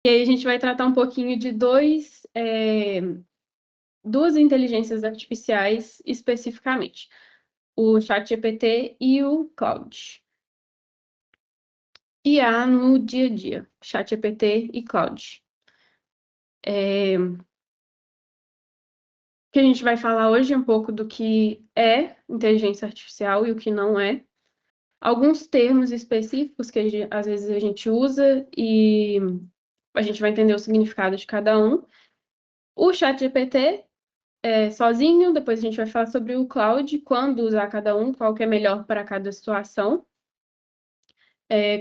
E aí a gente vai tratar um pouquinho de duas inteligências artificiais especificamente, o ChatGPT e o Claude. IA no dia a dia, ChatGPT e Claude. O que a gente vai falar hoje é um pouco do que é inteligência artificial e o que não é. Alguns termos específicos que às vezes a gente usa e a gente vai entender o significado de cada um. O ChatGPT sozinho, depois a gente vai falar sobre o Claude, quando usar cada um, qual que é melhor para cada situação,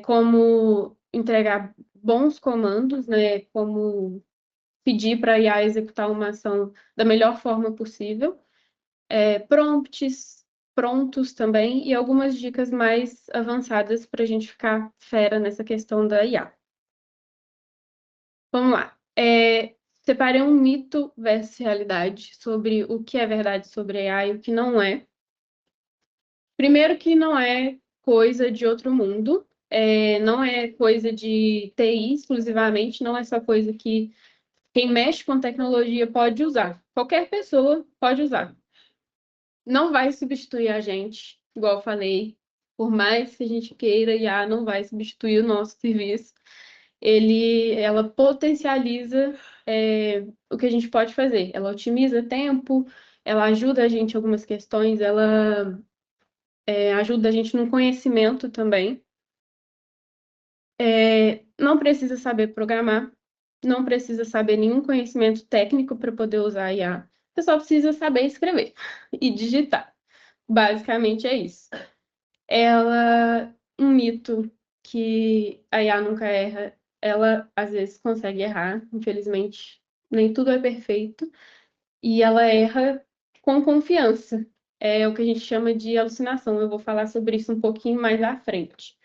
como entregar bons comandos, né, como pedir para a IA executar uma ação da melhor forma possível, prompts prontos também e algumas dicas mais avançadas para a gente ficar fera nessa questão da IA. Vamos lá. Separei um mito versus realidade sobre o que é verdade sobre a AI e o que não é. Primeiro que não é coisa de outro mundo, não é coisa de TI exclusivamente, não é só coisa que quem mexe com tecnologia pode usar. Qualquer pessoa pode usar. Não vai substituir a gente, igual eu falei, por mais que a gente queira, a IA não vai substituir o nosso serviço. Ela potencializa o que a gente pode fazer. Ela otimiza tempo, ela ajuda a gente em algumas questões, ela ajuda a gente no conhecimento também. Não precisa saber programar, não precisa saber nenhum conhecimento técnico para poder usar a IA. Você só precisa saber escrever e digitar. Basicamente é isso. Um mito que a IA nunca erra, ela às vezes consegue errar, infelizmente, nem tudo é perfeito, e ela erra com confiança. É o que a gente chama de alucinação. Eu vou falar sobre isso um pouquinho mais à frente.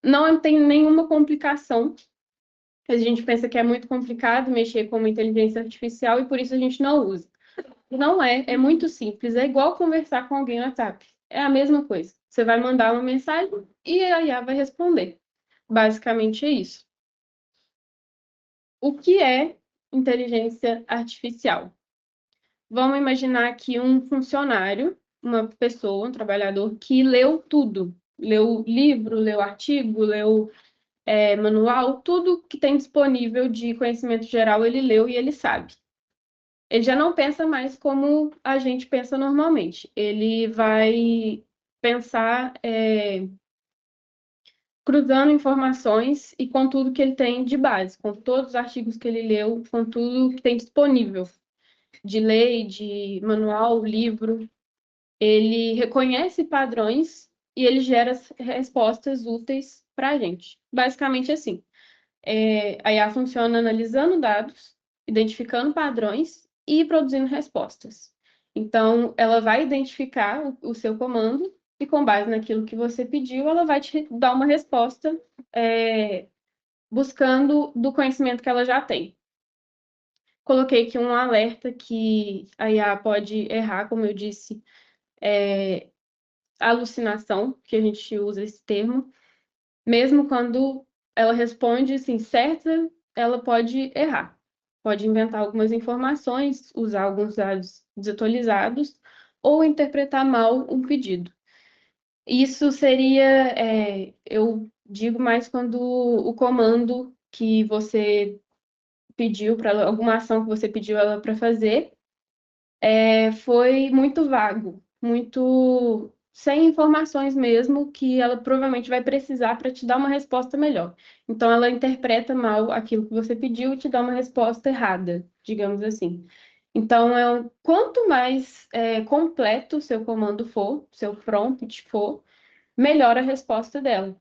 Não tem nenhuma complicação. A gente pensa que é muito complicado mexer com uma inteligência artificial e por isso a gente não usa. Não é muito simples. É igual conversar com alguém no WhatsApp. É a mesma coisa. Você vai mandar uma mensagem e a IA vai responder. Basicamente é isso. O que é inteligência artificial? Vamos imaginar aqui um funcionário, uma pessoa, um trabalhador que leu tudo. Leu livro, leu artigo, leu manual, tudo que tem disponível de conhecimento geral ele leu e ele sabe. Ele já não pensa mais como a gente pensa normalmente. Ele vai pensar cruzando informações e com tudo que ele tem de base, com todos os artigos que ele leu, com tudo que tem disponível de lei, de manual, livro. Ele reconhece padrões e ele gera respostas úteis para a gente. Basicamente assim. A IA funciona analisando dados, identificando padrões e produzindo respostas. Então, ela vai identificar o seu comando e, com base naquilo que você pediu, ela vai te dar uma resposta buscando do conhecimento que ela já tem. Coloquei aqui um alerta que a IA pode errar, como eu disse, alucinação, que a gente usa esse termo, mesmo quando ela responde assim, certa, ela pode errar. Pode inventar algumas informações, usar alguns dados desatualizados ou interpretar mal um pedido. Isso seria, eu digo mais quando o comando que você pediu para alguma ação que você pediu ela para fazer foi muito vago, muito sem informações mesmo, que ela provavelmente vai precisar para te dar uma resposta melhor. Então, ela interpreta mal aquilo que você pediu e te dá uma resposta errada, digamos assim. Então, quanto mais completo o seu comando for, seu prompt for, melhor a resposta dela.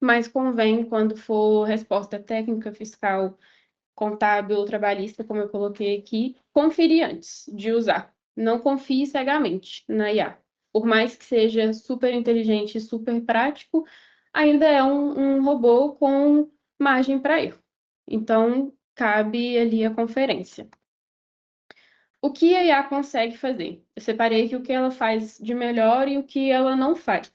Mas convém, quando for resposta técnica, fiscal, contábil ou trabalhista, como eu coloquei aqui, conferir antes de usar. Não confie cegamente na IA. Por mais que seja super inteligente e super prático, ainda é um robô com margem para erro. Então, cabe ali a conferência. O que a IA consegue fazer? Eu separei aqui o que ela faz de melhor e o que ela não faz.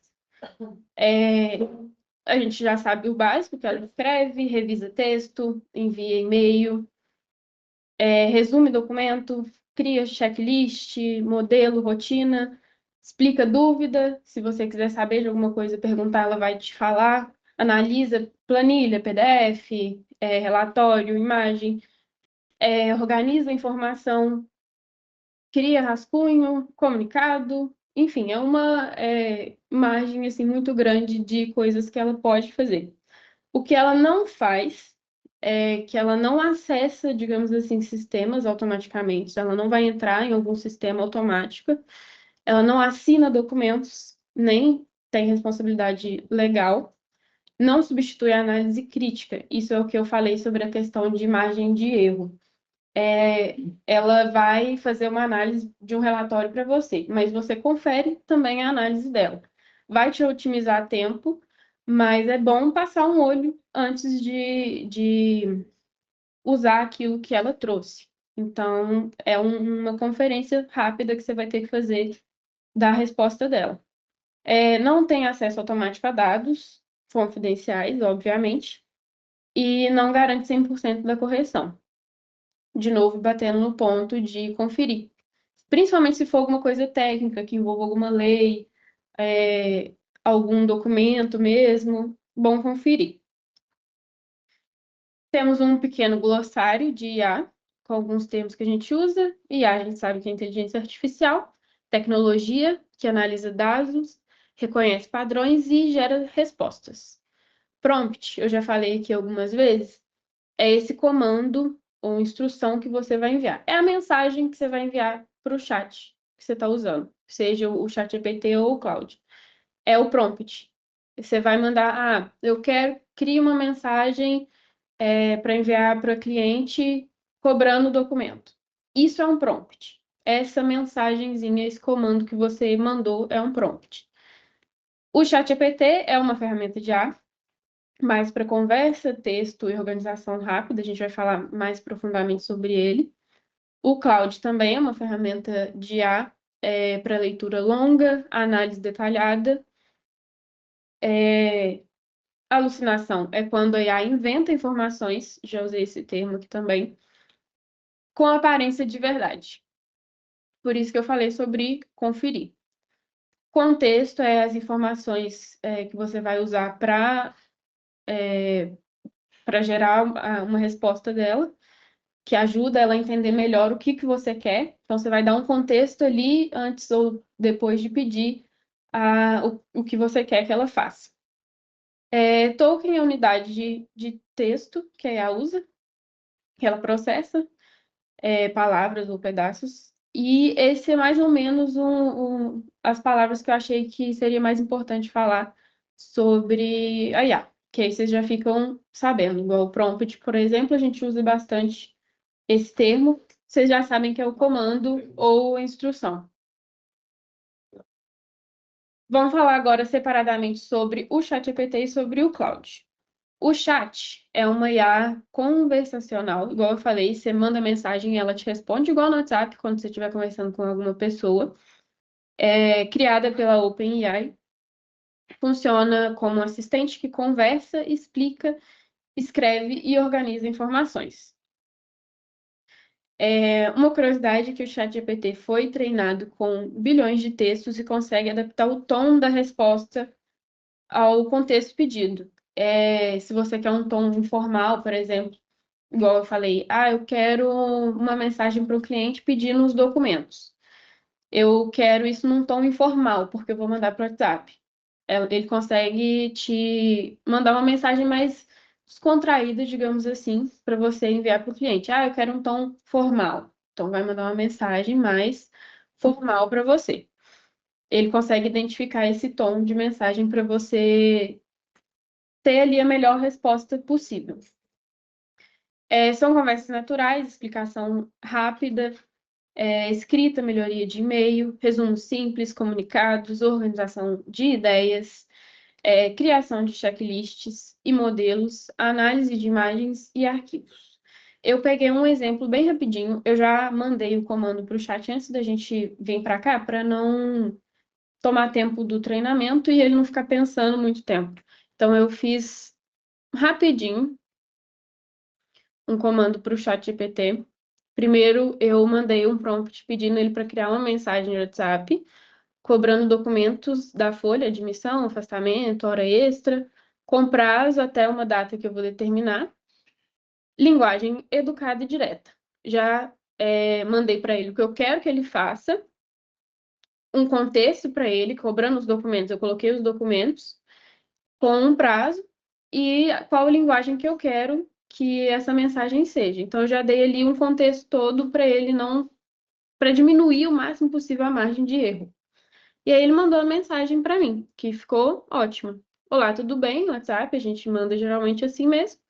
A gente já sabe o básico, que ela escreve, revisa texto, envia e-mail, resume documento, cria checklist, modelo, rotina, explica dúvida. Se você quiser saber de alguma coisa, perguntar, ela vai te falar. Analisa planilha, PDF, relatório, imagem, organiza a informação, cria rascunho, comunicado, enfim, é uma margem assim, muito grande de coisas que ela pode fazer. O que ela não faz é que ela não acessa, digamos assim, sistemas automaticamente, ela não vai entrar em algum sistema automático, ela não assina documentos, nem tem responsabilidade legal, não substitui a análise crítica. Isso é o que eu falei sobre a questão de margem de erro. Ela vai fazer uma análise de um relatório para você, mas você confere também a análise dela. Vai te otimizar tempo, mas é bom passar um olho antes de usar aquilo que ela trouxe. Então, é uma conferência rápida que você vai ter que fazer da resposta dela. Não tem acesso automático a dados confidenciais, obviamente, e não garante 100% da correção. De novo, batendo no ponto de conferir. Principalmente se for alguma coisa técnica, que envolva alguma lei, é, algum documento mesmo, bom conferir. Temos um pequeno glossário de IA, com alguns termos que a gente usa. IA, a gente sabe que é inteligência artificial, tecnologia, que analisa dados, reconhece padrões e gera respostas. Prompt, eu já falei aqui algumas vezes, é esse comando ou instrução que você vai enviar. É a mensagem que você vai enviar para o chat que você está usando, seja o chat GPT ou o Claude. É o prompt. Você vai mandar, eu quero, crie uma mensagem para enviar para o cliente cobrando o documento. Isso é um prompt. Essa mensagenzinha, esse comando que você mandou é um prompt. O ChatGPT é uma ferramenta de IA, mais para conversa, texto e organização rápida. A gente vai falar mais profundamente sobre ele. O Claude também é uma ferramenta de IA para leitura longa, análise detalhada. Alucinação é quando a IA inventa informações, já usei esse termo aqui também, com aparência de verdade. Por isso que eu falei sobre conferir. Contexto é as informações que você vai usar para gerar uma resposta dela, que ajuda ela a entender melhor o que que você quer. Então, você vai dar um contexto ali antes ou depois de pedir o que você quer que ela faça. Token é a unidade de texto que a IA usa, que ela processa palavras ou pedaços. E esse é mais ou menos as palavras que eu achei que seria mais importante falar sobre a IA, que aí vocês já ficam sabendo. Igual o prompt, por exemplo, a gente usa bastante esse termo, vocês já sabem que é o comando ou a instrução. Vamos falar agora separadamente sobre o ChatGPT e sobre o Claude. O chat é uma IA conversacional, igual eu falei, você manda mensagem e ela te responde, igual no WhatsApp, quando você estiver conversando com alguma pessoa. É criada pela OpenAI, funciona como um assistente que conversa, explica, escreve e organiza informações. Uma curiosidade é que o ChatGPT foi treinado com bilhões de textos e consegue adaptar o tom da resposta ao contexto pedido. Se você quer um tom informal, por exemplo, igual eu falei, eu quero uma mensagem para o cliente pedindo os documentos. Eu quero isso num tom informal, porque eu vou mandar para o WhatsApp. Ele consegue te mandar uma mensagem mais descontraída, digamos assim, para você enviar para o cliente. Eu quero um tom formal. Então, vai mandar uma mensagem mais formal para você. Ele consegue identificar esse tom de mensagem para você ter ali a melhor resposta possível. São conversas naturais, explicação rápida, escrita, melhoria de e-mail, resumo simples, comunicados, organização de ideias, criação de checklists e modelos, análise de imagens e arquivos. Eu peguei um exemplo bem rapidinho, eu já mandei o comando para o chat antes da gente vir para cá, para não tomar tempo do treinamento e ele não ficar pensando muito tempo. Então, eu fiz rapidinho um comando para o ChatGPT. Primeiro, eu mandei um prompt pedindo ele para criar uma mensagem no WhatsApp, cobrando documentos da folha, admissão, afastamento, hora extra, com prazo até uma data que eu vou determinar. Linguagem educada e direta. Já mandei para ele o que eu quero que ele faça, um contexto para ele, cobrando os documentos. Eu coloquei os documentos com um prazo e qual linguagem que eu quero que essa mensagem seja. Então, eu já dei ali um contexto todo para ele não, para diminuir o máximo possível a margem de erro. E aí ele mandou a mensagem para mim, que ficou ótima. Olá, tudo bem? WhatsApp, a gente manda geralmente assim mesmo.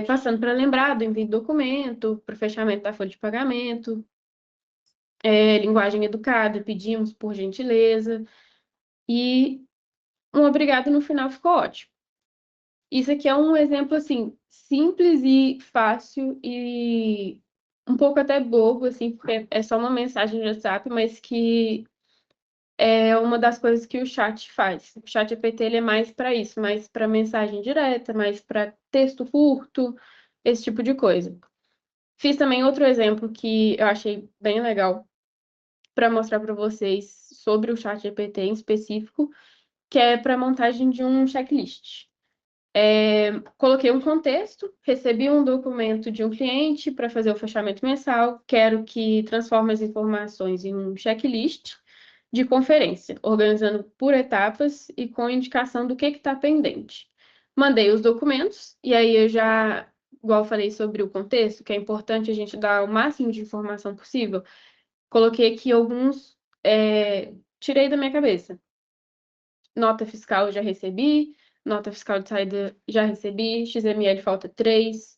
Passando para lembrar do envio de documento, para o fechamento da folha de pagamento, linguagem educada, pedimos por gentileza, e um obrigado no final ficou ótimo. Isso aqui é um exemplo, assim, simples e fácil e um pouco até bobo, assim, porque é só uma mensagem de WhatsApp, mas que é uma das coisas que o chat faz. O chat GPT, ele é mais para isso, mais para mensagem direta, mais para texto curto, esse tipo de coisa. Fiz também outro exemplo que eu achei bem legal para mostrar para vocês sobre o chat GPT em específico, que é para montagem de um checklist. Coloquei um contexto, recebi um documento de um cliente para fazer o fechamento mensal, quero que transforme as informações em um checklist de conferência, organizando por etapas e com indicação do que está pendente. Mandei os documentos, e aí eu já, igual eu falei sobre o contexto, que é importante a gente dar o máximo de informação possível, coloquei aqui alguns, tirei da minha cabeça. Nota fiscal já recebi, nota fiscal de saída já recebi, XML falta 3,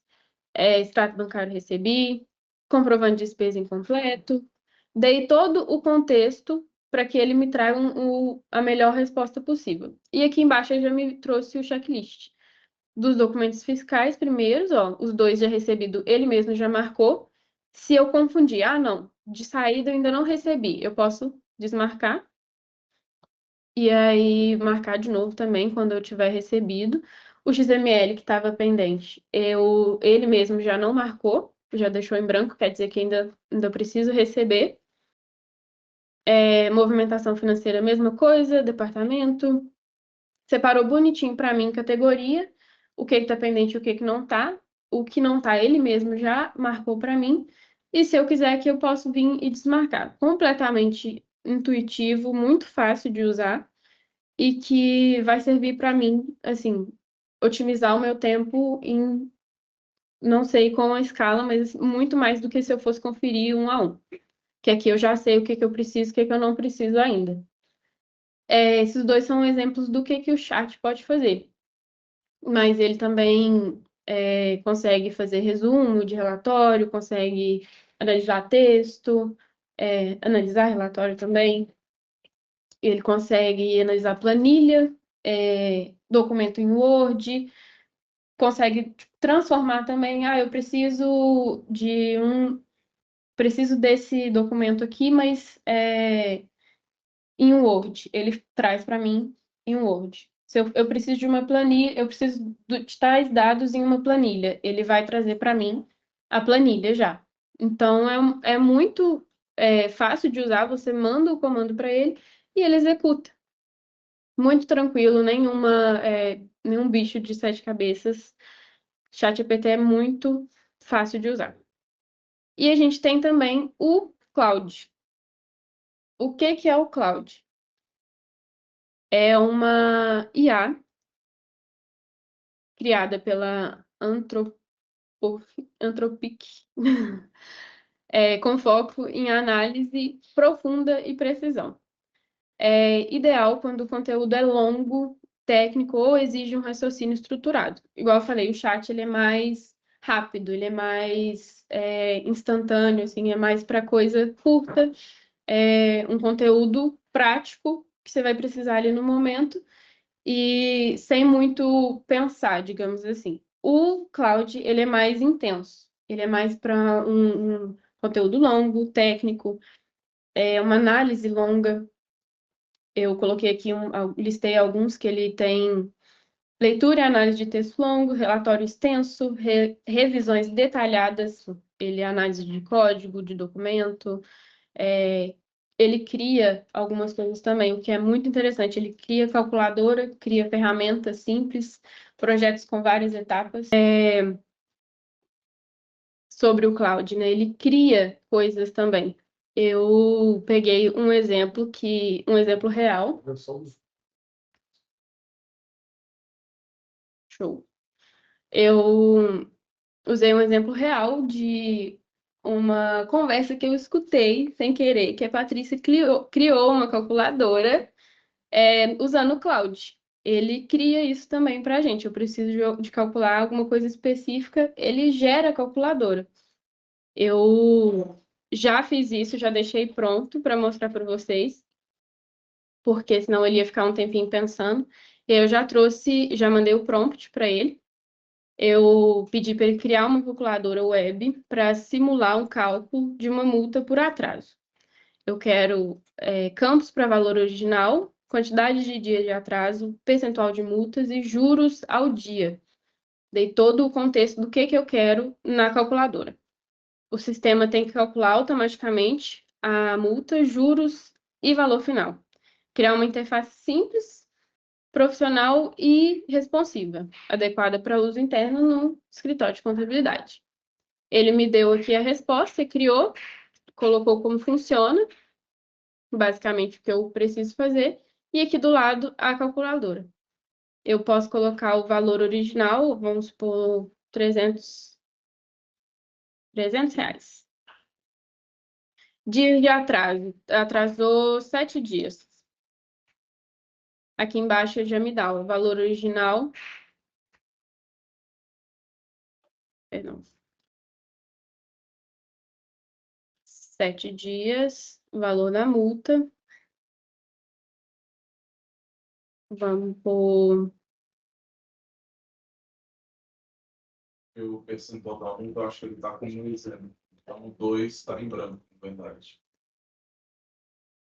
extrato bancário recebi, comprovante de despesa incompleto. Dei todo o contexto para que ele me traga a melhor resposta possível. E aqui embaixo ele já me trouxe o checklist dos documentos fiscais primeiros, ó, os dois já recebido, ele mesmo já marcou. Se eu confundir, não, de saída eu ainda não recebi, eu posso desmarcar e aí marcar de novo também quando eu tiver recebido. O XML que estava pendente, ele mesmo já não marcou, já deixou em branco, quer dizer que ainda preciso receber. Movimentação financeira, mesma coisa, departamento. Separou bonitinho para mim categoria, o que está pendente e o que não está. O que não está, ele mesmo já marcou para mim. E se eu quiser aqui, eu posso vir e desmarcar. Completamente intuitivo, muito fácil de usar e que vai servir para mim, assim, otimizar o meu tempo em, não sei com a escala, mas muito mais do que se eu fosse conferir um a um. Que aqui eu já sei o que eu preciso, o que eu não preciso ainda. Esses dois são exemplos do que o chat pode fazer. Mas ele também consegue fazer resumo de relatório, consegue analisar texto, analisar relatório também. Ele consegue analisar planilha, documento em Word, consegue transformar também. Eu preciso desse documento aqui, mas em Word. Ele traz para mim em Word. Se eu preciso de uma planilha, eu preciso de tais dados em uma planilha. Ele vai trazer para mim a planilha já. Então é muito fácil de usar. Você manda o comando para ele e ele executa. Muito tranquilo, nenhum bicho de sete cabeças. ChatGPT é muito fácil de usar. E a gente tem também o Cloud. O que é o Cloud? É uma IA criada pela Anthropic, com foco em análise profunda e precisão. É ideal quando o conteúdo é longo, técnico ou exige um raciocínio estruturado. Igual eu falei, o chat ele é mais rápido, ele é mais instantâneo, assim, é mais para coisa curta, um conteúdo prático que você vai precisar ali no momento e sem muito pensar, digamos assim. O Cloud, ele é mais intenso, ele é mais para um conteúdo longo, técnico, uma análise longa. Eu coloquei aqui, listei alguns que ele tem Leitura e análise de texto longo, relatório extenso, revisões detalhadas, ele é análise de código, de documento, ele cria algumas coisas também, o que é muito interessante. Ele cria calculadora, cria ferramentas simples, projetos com várias etapas. Sobre o cloud, né? Ele cria coisas também. Eu peguei um exemplo real. Show. Eu usei um exemplo real de uma conversa que eu escutei sem querer, que a Patrícia criou uma calculadora usando o cloud. Ele cria isso também para a gente. Eu preciso de calcular alguma coisa específica, ele gera a calculadora. Eu já fiz isso, já deixei pronto para mostrar para vocês, porque senão ele ia ficar um tempinho pensando. E aí eu já mandei o prompt para ele. Eu pedi para ele criar uma calculadora web para simular um cálculo de uma multa por atraso. Eu quero campos para valor original, quantidade de dias de atraso, percentual de multas e juros ao dia. Dei todo o contexto do que eu quero na calculadora. O sistema tem que calcular automaticamente a multa, juros e valor final. Criar uma interface simples, profissional e responsiva, adequada para uso interno no escritório de contabilidade. Ele me deu aqui a resposta, criou, colocou como funciona, basicamente o que eu preciso fazer, e aqui do lado a calculadora. Eu posso colocar o valor original, vamos supor, R$ 300. Dias de atraso. Atrasou 7 dias. Aqui embaixo já me dá o valor original. Perdão. 7 dias, valor da multa. Vamos por... O percentual da multa, eu acho que ele está com 1 Então, 2 está em branco, na verdade.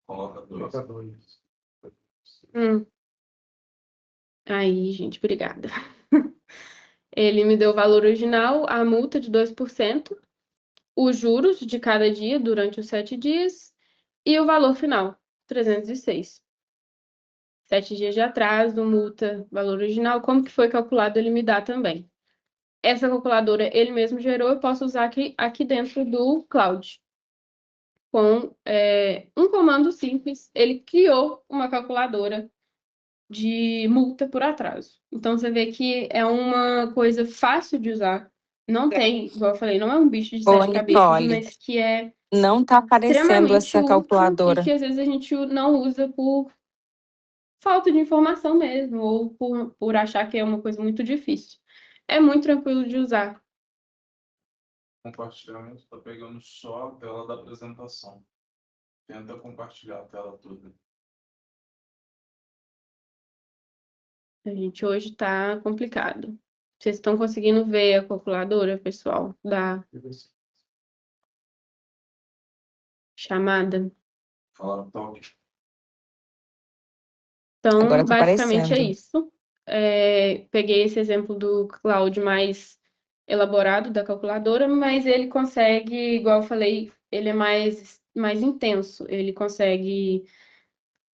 Coloca 2. Aí, gente, obrigada. Ele me deu o valor original, a multa de 2%, os juros de cada dia durante os 7 dias e o valor final, 306. 7 dias de atraso, multa, valor original, como que foi calculado, ele me dá também. Essa calculadora ele mesmo gerou, eu posso usar aqui dentro do cloud. Com um comando simples, ele criou uma calculadora de multa por atraso. Então, você vê que é uma coisa fácil de usar. Não tem, igual eu falei, não é um bicho de 7 cabeças, mas que é não está aparecendo extremamente essa útil calculadora. e que às vezes a gente não usa por falta de informação mesmo, ou por achar que é uma coisa muito difícil. É muito tranquilo de usar. Compartilhamento está pegando só a tela da apresentação. Tenta compartilhar a tela toda. A gente hoje está complicado. Vocês estão conseguindo ver a calculadora, pessoal, da chamada? Fala, toque. Então, Agora tá basicamente é aparecendo. isso. Peguei esse exemplo do cloud mais elaborado da calculadora, mas ele consegue, igual eu falei, ele é mais intenso. Ele consegue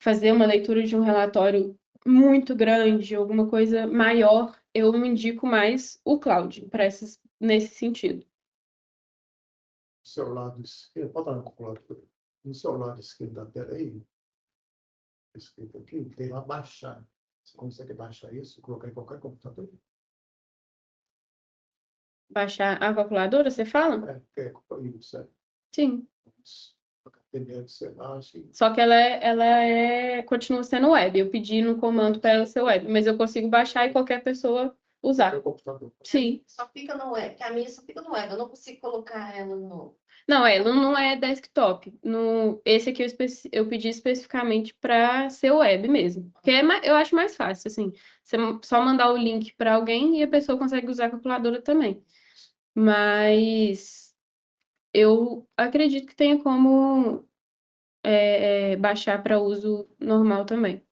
fazer uma leitura de um relatório muito grande, alguma coisa maior. Eu me indico mais o cloud nesse sentido. No seu lado esquerdo, pode dar uma calculadora. No seu lado esquerdo da tela aí, escrito aqui, tem lá baixar. Você consegue baixar isso e colocar em qualquer computador? Baixar a calculadora, você fala? É isso, é. Sim. Dependendo que você baixa. Só que continua sendo web. Eu pedi no comando para ela ser web, mas eu consigo baixar e qualquer pessoa usar. Qualquer computador. Sim. Só fica no web, que a minha só fica no web. Eu não consigo colocar ela no. Não, ela não é desktop. Esse aqui eu pedi especificamente para ser web mesmo. Porque eu acho mais fácil, assim. Você só mandar o link para alguém e a pessoa consegue usar a calculadora também. Mas eu acredito que tenha como baixar para uso normal também.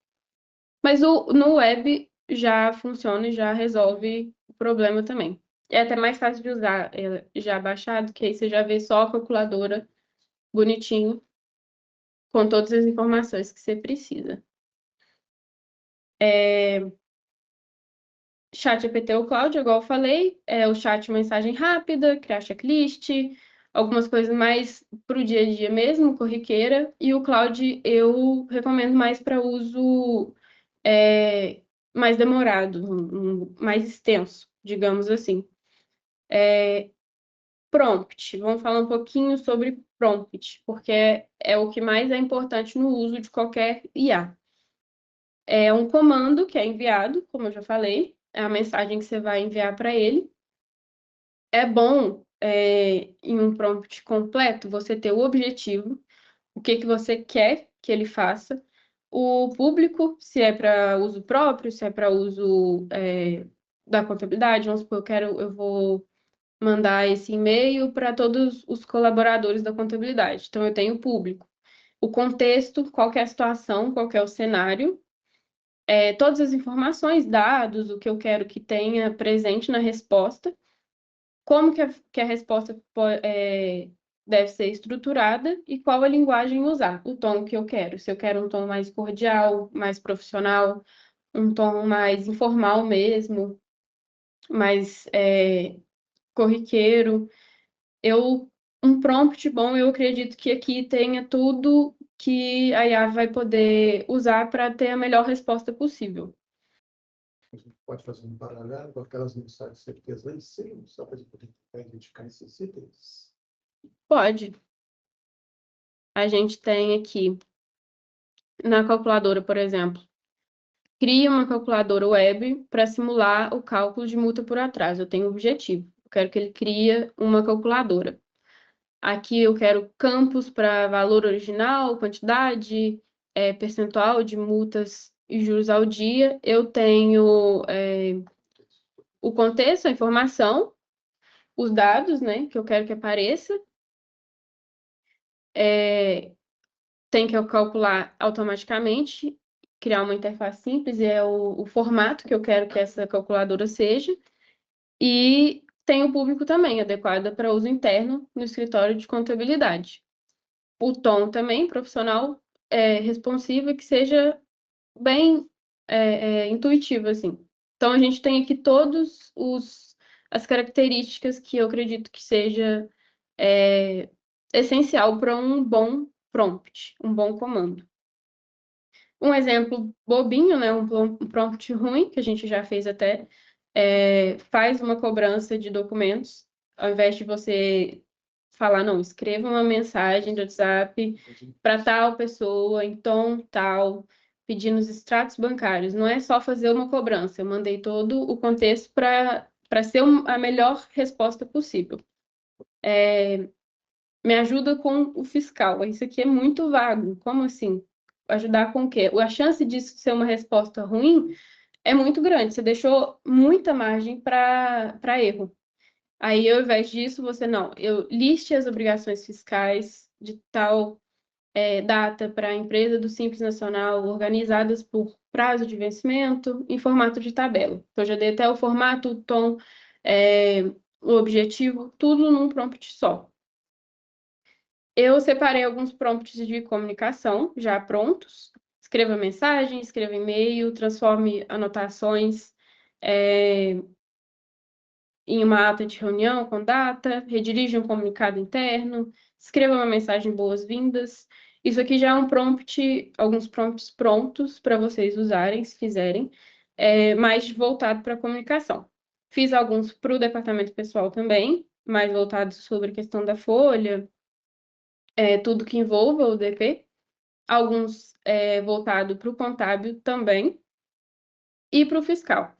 Mas no web, já funciona e já resolve o problema também. É até mais fácil de usar já baixado, que aí você já vê só a calculadora bonitinho, com todas as informações que você precisa. Chat GPT ou Cloud, igual eu falei, é o chat mensagem rápida, criar checklist, algumas coisas mais para o dia a dia mesmo, corriqueira, e o Cloud eu recomendo mais para uso mais demorado, mais extenso, digamos assim. Prompt, vamos falar um pouquinho sobre prompt, porque é o que mais é importante no uso de qualquer IA. É um comando que é enviado, como eu já falei, é a mensagem que você vai enviar para ele. É bom, em um prompt completo, você ter o objetivo, o que você quer que ele faça, o público, se é para uso próprio, se é para uso da contabilidade, vamos supor, eu vou mandar esse e-mail para todos os colaboradores da contabilidade. Então, eu tenho o público. O contexto, qual que é a situação, qual que é o cenário, todas as informações, dados, o que eu quero que tenha presente na resposta, como que a resposta deve ser estruturada e qual a linguagem usar, o tom que eu quero. Se eu quero um tom mais cordial, mais profissional, um tom mais informal mesmo, mais corriqueiro. Um prompt bom, eu acredito que aqui tenha tudo que a IA vai poder usar para ter a melhor resposta possível. A gente pode fazer um paralelo com aquelas mensagens certezas lá em cima, só para a gente poder identificar esses itens. Pode. A gente tem aqui na calculadora, por exemplo, cria uma calculadora web para simular o cálculo de multa por atraso. Eu tenho um objetivo. Eu quero que ele crie uma calculadora. Aqui eu quero campos para valor original, quantidade, percentual de multas e juros ao dia. Eu tenho o contexto, a informação, os dados, né, que eu quero que apareça. Tem que calcular automaticamente, criar uma interface simples, e é o formato que eu quero que essa calculadora seja. E tem o público também, adequado para uso interno no escritório de contabilidade. O tom também, profissional, responsivo, e que seja bem intuitivo, assim. Então, a gente tem aqui todas as características que eu acredito que seja essencial para um bom prompt, um bom comando. Um exemplo bobinho, né, um prompt ruim, que a gente já fez até, faz uma cobrança de documentos, ao invés de você falar, não, escreva uma mensagem de WhatsApp para tal pessoa, em tom tal, pedindo os extratos bancários. Não é só fazer uma cobrança, eu mandei todo o contexto para ser a melhor resposta possível. Me ajuda com o fiscal. Isso aqui é muito vago. Como assim? Ajudar com o quê? A chance disso ser uma resposta ruim é muito grande. Você deixou muita margem para erro. Aí, ao invés disso, eu liste as obrigações fiscais de tal data para a empresa do Simples Nacional, organizadas por prazo de vencimento, em formato de tabela. Então, já dei até o formato, o tom, o objetivo, tudo num prompt só. Eu separei alguns prompts de comunicação já prontos. Escreva mensagem, escreva e-mail, transforme anotações em uma ata de reunião com data, redirija um comunicado interno, escreva uma mensagem boas-vindas. Isso aqui já é um prompt, alguns prompts prontos para vocês usarem, se quiserem, mais voltado para a comunicação. Fiz alguns para o departamento pessoal também, mais voltados sobre a questão da folha, tudo que envolva o DP, alguns voltados para o contábil também, e para o fiscal.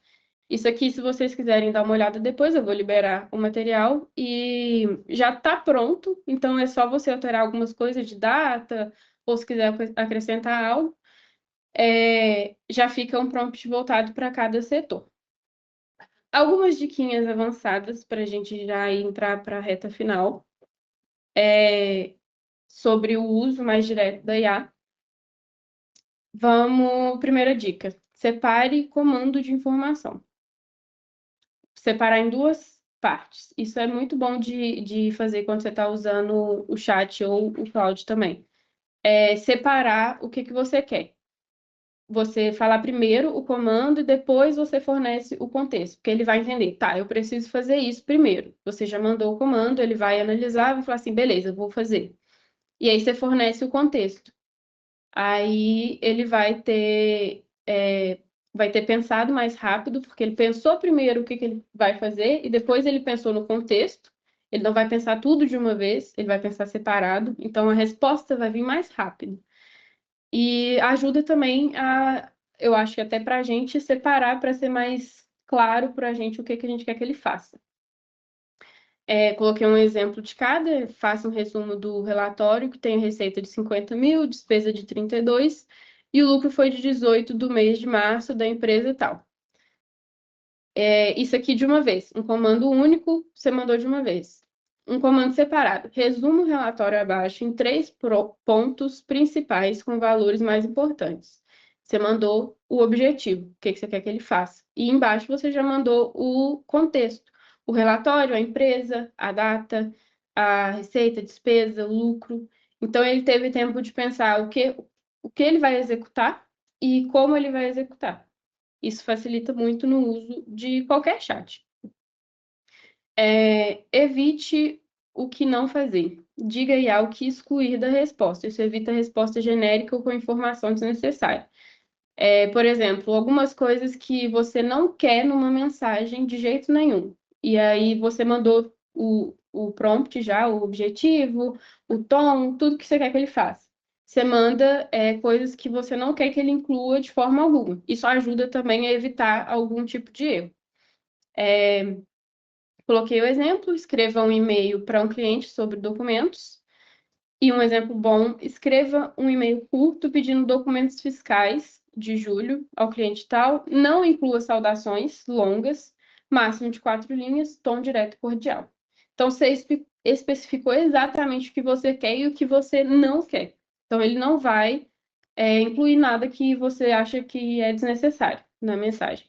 Isso aqui, se vocês quiserem dar uma olhada depois, eu vou liberar o material e já está pronto, então é só você alterar algumas coisas de data, ou se quiser acrescentar algo, já fica um prompt voltado para cada setor. Algumas diquinhas avançadas para a gente já entrar para a reta final. Sobre o uso mais direto da IA. Primeira dica. separe comando de informação. Separar em duas partes. Isso é muito bom de fazer quando você está usando o chat ou o Claude também. Separar o que você quer. Você falar primeiro o comando e depois você fornece o contexto, porque ele vai entender, tá, eu preciso fazer isso primeiro. Você já mandou o comando, ele vai analisar, vai falar assim, beleza, vou fazer. E aí você fornece o contexto. Aí ele vai ter pensado mais rápido, porque ele pensou primeiro o que ele vai fazer e depois ele pensou no contexto. Ele não vai pensar tudo de uma vez, ele vai pensar separado. Então a resposta vai vir mais rápido. E ajuda também eu acho que até para a gente separar, para ser mais claro para a gente o que a gente quer que ele faça. Coloquei um exemplo de cada, faça um resumo do relatório, que tem a receita de 50 mil, despesa de 32, e o lucro foi de 18 do mês de março da empresa e tal. Isso aqui de uma vez, um comando único, você mandou de uma vez. Um comando separado, resuma o relatório abaixo em 3 pontos principais com valores mais importantes. Você mandou o objetivo, o que você quer que ele faça. E embaixo você já mandou o contexto, o relatório, a empresa, a data, a receita, a despesa, o lucro. Então, ele teve tempo de pensar o que ele vai executar e como ele vai executar. Isso facilita muito no uso de qualquer chat. Evite o que não fazer. Diga IA o que excluir da resposta. Isso evita a resposta genérica ou com informação desnecessária. Por exemplo, algumas coisas que você não quer numa mensagem de jeito nenhum. E aí você mandou o prompt já, o objetivo, o tom, tudo que você quer que ele faça. Você manda coisas que você não quer que ele inclua de forma alguma. Isso ajuda também a evitar algum tipo de erro. Coloquei o exemplo, escreva um e-mail para um cliente sobre documentos. E um exemplo bom, escreva um e-mail curto pedindo documentos fiscais de julho ao cliente tal. Não inclua saudações longas, máximo de 4 linhas, tom direto e cordial. Então, você especificou exatamente o que você quer e o que você não quer. Então, ele não vai incluir nada que você acha que é desnecessário na mensagem.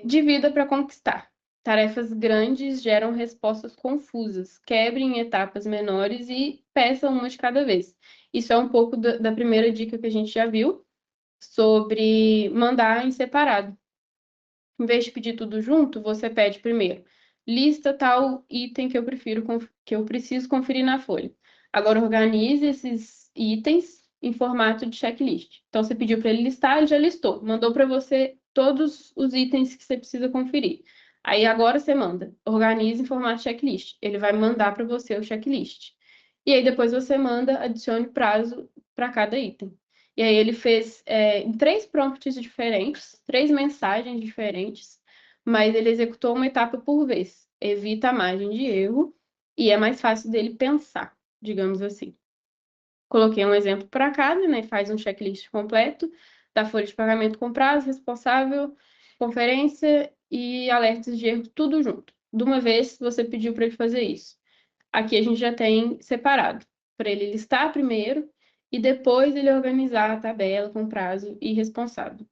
Divida para conquistar. Tarefas grandes geram respostas confusas. Quebre em etapas menores e peça uma de cada vez. Isso é um pouco da primeira dica que a gente já viu, sobre mandar em separado. Em vez de pedir tudo junto, você pede primeiro, lista tal item que eu preciso conferir na folha. Agora organize esses itens em formato de checklist. Então, você pediu para ele listar, ele já listou. Mandou para você todos os itens que você precisa conferir. Aí, agora você manda, organize em formato checklist. Ele vai mandar para você o checklist. E aí, depois você manda, adicione prazo para cada item. E aí ele fez em 3 prompts diferentes, 3 mensagens diferentes, mas ele executou uma etapa por vez. Evita a margem de erro e é mais fácil dele pensar, digamos assim. Coloquei um exemplo para cada, né? Faz um checklist completo da folha de pagamento com prazo, responsável, conferência e alertas de erro, tudo junto. De uma vez, você pediu para ele fazer isso. Aqui a gente já tem separado, para ele listar primeiro e depois ele organizar a tabela com prazo e responsável.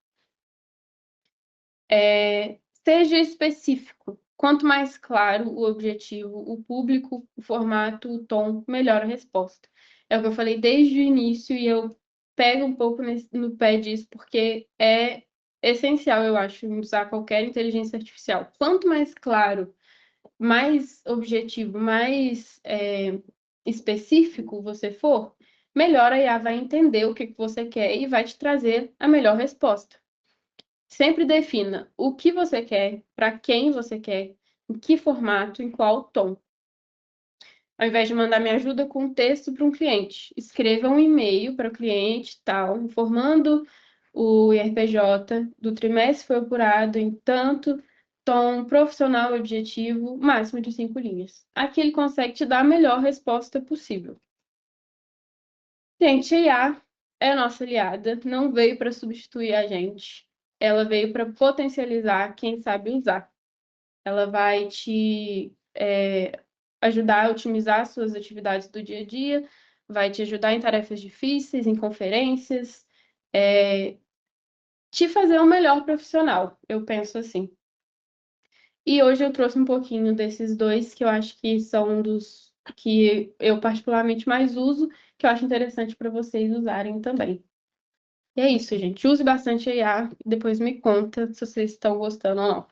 Seja específico. Quanto mais claro o objetivo, o público, o formato, o tom, melhor a resposta. É o que eu falei desde o início e eu pego um pouco no pé disso, porque é essencial, eu acho, em usar qualquer inteligência artificial. Quanto mais claro, mais objetivo, mais específico você for, melhor a IA vai entender o que você quer e vai te trazer a melhor resposta. Sempre defina o que você quer, para quem você quer, em que formato, em qual tom. Ao invés de mandar me ajuda com um texto para um cliente, escreva um e-mail para o cliente, tal, informando o IRPJ do trimestre foi apurado em tanto, tom profissional objetivo, máximo de 5 linhas. Aqui ele consegue te dar a melhor resposta possível. Gente, a IA é a nossa aliada, não veio para substituir a gente. Ela veio para potencializar quem sabe usar. Ela vai te ajudar a otimizar suas atividades do dia a dia, vai te ajudar em tarefas difíceis, em conferências, te fazer um melhor profissional, eu penso assim. E hoje eu trouxe um pouquinho desses dois que eu acho que são um dos que eu particularmente mais uso, que eu acho interessante para vocês usarem também. E é isso, gente. Use bastante a IA e depois me conta se vocês estão gostando ou não.